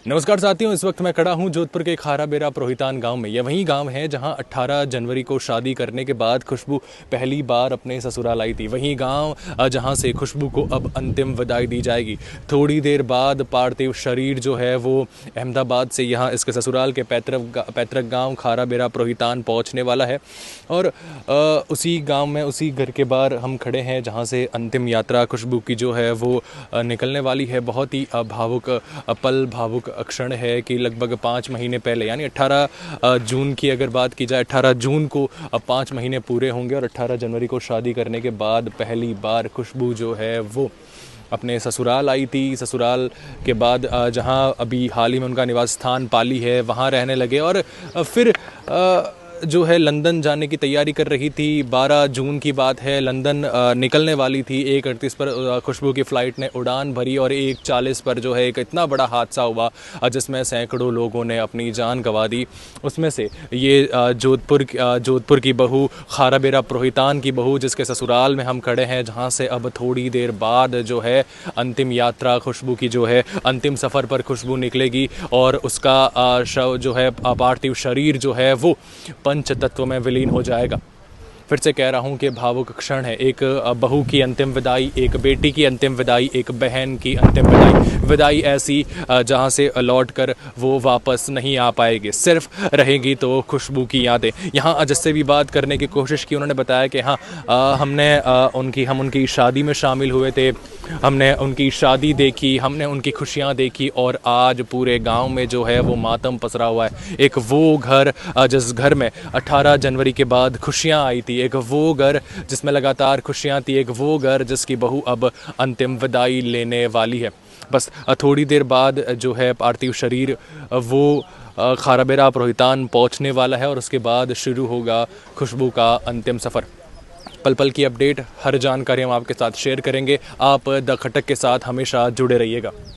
नमस्कार साथियों, इस वक्त मैं खड़ा हूं जोधपुर के खारा बेरा प्रोहितान गांव में। यह वही गांव है जहां 18 जनवरी को शादी करने के बाद खुशबू पहली बार अपने ससुराल आई थी। वही गांव जहां से खुशबू को अब अंतिम विदाई दी जाएगी। थोड़ी देर बाद पार्थिव शरीर जो है वो अहमदाबाद से यहां इसके ससुराल के पैतृक गाँव खारा बेरा प्रोहितान पहुँचने वाला है। और उसी गाँव में उसी घर के बाहर हम खड़े हैं जहाँ से अंतिम यात्रा खुशबू की जो है वो निकलने वाली है। बहुत ही भावुक पल, भावुक क्षण है कि लगभग 5 महीने पहले यानी 18 जून की अगर बात की जाए, 18 जून को अब 5 महीने पूरे होंगे और 18 जनवरी को शादी करने के बाद पहली बार खुशबू जो है वो अपने ससुराल आई थी। ससुराल के बाद जहां अभी हाल ही में उनका निवास स्थान पाली है वहां रहने लगे और फिर जो है लंदन जाने की तैयारी कर रही थी। 12 जून की बात है, लंदन निकलने वाली थी। 1:38 पर खुशबू की फ़्लाइट ने उड़ान भरी और 1:40 पर जो है एक इतना बड़ा हादसा हुआ जिसमें सैकड़ों लोगों ने अपनी जान गंवा दी। उसमें से ये जोधपुर की बहू, खारा बेरा प्रोहितान की बहू, जिसके ससुराल में हम खड़े हैं, जहाँ से अब थोड़ी देर बाद जो है अंतिम यात्रा खुशबू की जो है अंतिम सफ़र पर खुशबू निकलेगी और उसका शव जो है पार्थिव शरीर जो है वो पंच तत्व में विलीन हो जाएगा। फिर से कह रहा हूँ कि भावुक क्षण है। एक बहू की अंतिम विदाई, एक बेटी की अंतिम विदाई, एक बहन की अंतिम विदाई ऐसी जहाँ से लौट कर वो वापस नहीं आ पाएगी। सिर्फ रहेगी तो खुशबू की यादें। यहाँ जिससे भी बात करने की कोशिश की, उन्होंने बताया कि हाँ, हम उनकी शादी में शामिल हुए थे, हमने उनकी शादी देखी, हमने उनकी खुशियाँ देखी और आज पूरे गांव में जो है वो मातम पसरा हुआ है। एक वो घर जिस घर में 18 जनवरी के बाद खुशियाँ आई थी, एक वो घर जिसमें लगातार खुशियाँ थी, एक वो घर जिसकी बहू अब अंतिम विदाई लेने वाली है। बस थोड़ी देर बाद जो है पार्थिव शरीर वो खारा बेरा प्रोहितान पहुँचने वाला है और उसके बाद शुरू होगा खुशबू का अंतिम सफ़र। पल पल की अपडेट, हर जानकारी हम आपके साथ शेयर करेंगे। आप द खटक के साथ हमेशा जुड़े रहिएगा।